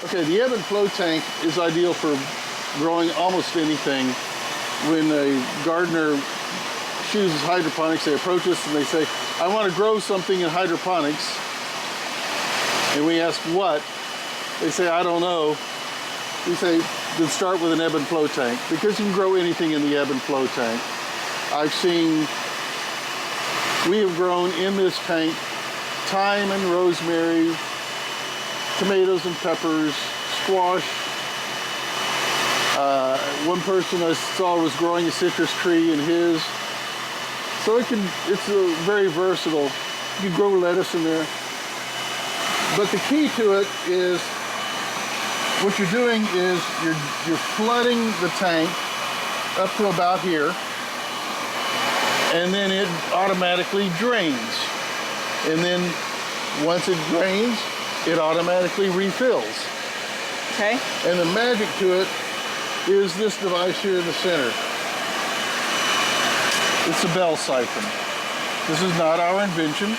Okay, the ebb and flow tank is ideal for growing almost anything. When a gardener chooses hydroponics, they approach us and they say, I want to grow something in hydroponics. And we ask what? They say, I don't know. We say, then start with an ebb and flow tank, because you can grow anything in the ebb and flow tank. We have grown in this tank thyme and rosemary, tomatoes and peppers, squash. One person I saw was growing a citrus tree in his. So it's very versatile. You can grow lettuce in there. But the key to it is, what you're doing is you're flooding the tank up to about here, and then it automatically drains. And then once it drains, it automatically refills. Okay. And the magic to it is this device here in the center. It's a bell siphon. This is not our invention.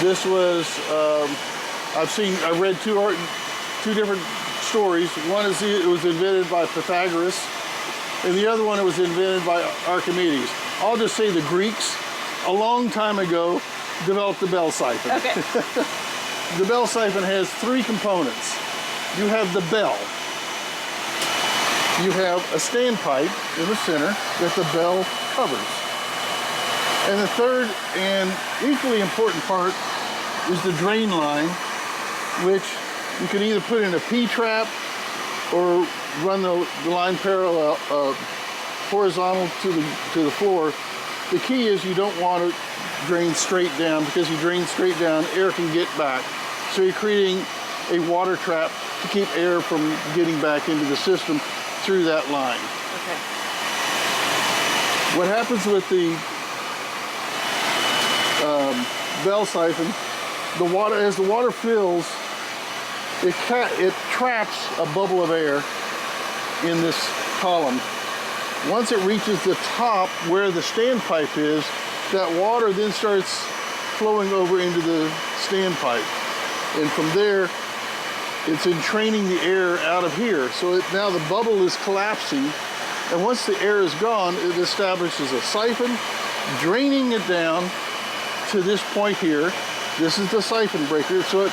This was, I read two different stories. One is it was invented by Pythagoras, and the other one it was invented by Archimedes. I'll just say the Greeks, a long time ago, developed the bell siphon. Okay. The bell siphon has three components. You have the bell. You have a standpipe in the center that the bell covers. And the third and equally important part is the drain line, which you can either put in a P-trap or run the line parallel, horizontal to the floor. The key is you don't want to drain straight down, because you drain straight down, air can get back. So you're creating a water trap to keep air from getting back into the system through that line. Okay. What happens with the bell siphon, as the water fills, it traps a bubble of air in this column. Once it reaches the top where the standpipe is, that water then starts flowing over into the standpipe. And from there, it's entraining the air out of here. So now the bubble is collapsing. And once the air is gone, it establishes a siphon, draining it down to this point here. This is the siphon breaker. So it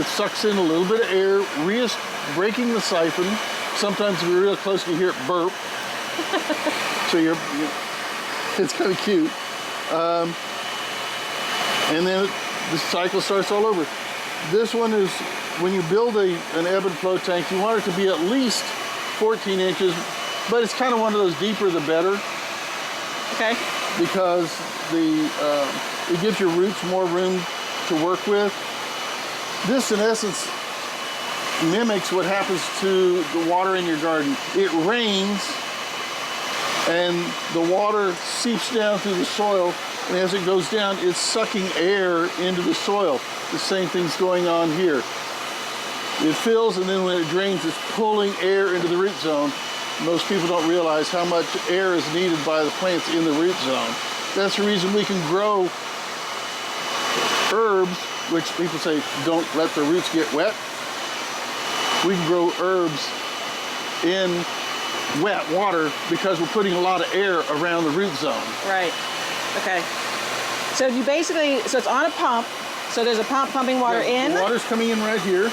sucks in a little bit of air, breaking the siphon. Sometimes if you're real close, you hear it burp. So it's kind of cute. And then the cycle starts all over. This one is, when you build an ebb and flow tank, you want it to be at least 14 inches, but it's kind of one of those deeper the better. Okay. Because it gives your roots more room to work with. This, in essence, mimics what happens to the water in your garden. It rains, and the water seeps down through the soil, and as it goes down, it's sucking air into the soil. The same thing's going on here. It fills, and then when it drains, it's pulling air into the root zone. Most people don't realize how much air is needed by the plants in the root zone. That's the reason we can grow herbs, which people say don't let the roots get wet. We can grow herbs in wet water because we're putting a lot of air around the root zone. Right. Okay. So it's on a pump. So there's a pump pumping water in. The water's coming in right here.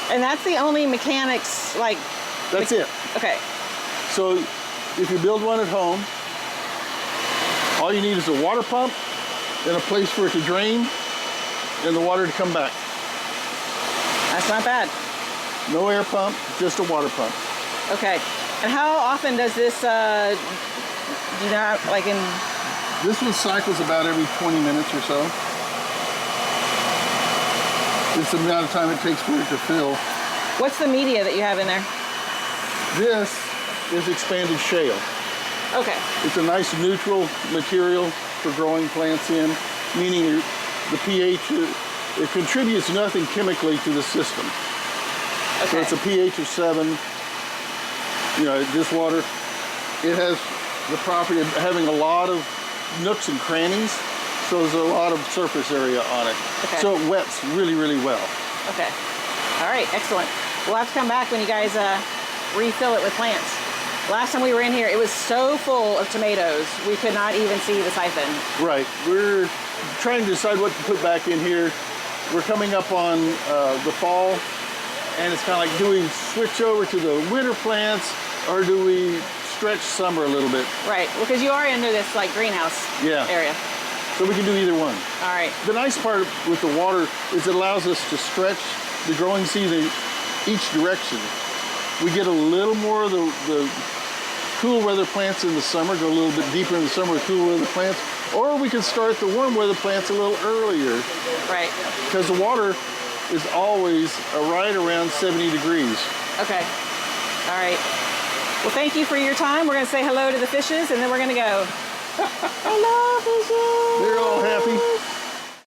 And that's the only mechanics, That's it. Okay. So if you build one at home, all you need is a water pump and a place for it to drain and the water to come back. That's not bad. No air pump, just a water pump. Okay. And how often does this, This one cycles about every 20 minutes or so. It's the amount of time it takes for it to fill. What's the media that you have in there? This is expanded shale. Okay. It's a nice neutral material for growing plants in, meaning the pH, it contributes nothing chemically to the system. Okay. So it's a pH of 7. This water, it has the property of having a lot of nooks and crannies, so there's a lot of surface area on it. Okay. So it wets really, really well. Okay. All right, excellent. We'll have to come back when you guys refill it with plants. Last time we were in here, it was so full of tomatoes, we could not even see the siphon. Right. We're trying to decide what to put back in here. We're coming up on the fall, and it's kind of like, do we switch over to the winter plants, or do we stretch summer a little bit? Right, because you are into this like greenhouse area. So we can do either one. All right. The nice part with the water is it allows us to stretch the growing season each direction. We get a little more of the cool weather plants in the summer, go a little bit deeper in the summer with cool weather plants, or we can start the warm weather plants a little earlier. Right. Because the water is always right around 70 degrees. Okay. All right. Well, thank you for your time. We're going to say hello to the fishes, and then we're going to go. Hello, fishes. They're all happy.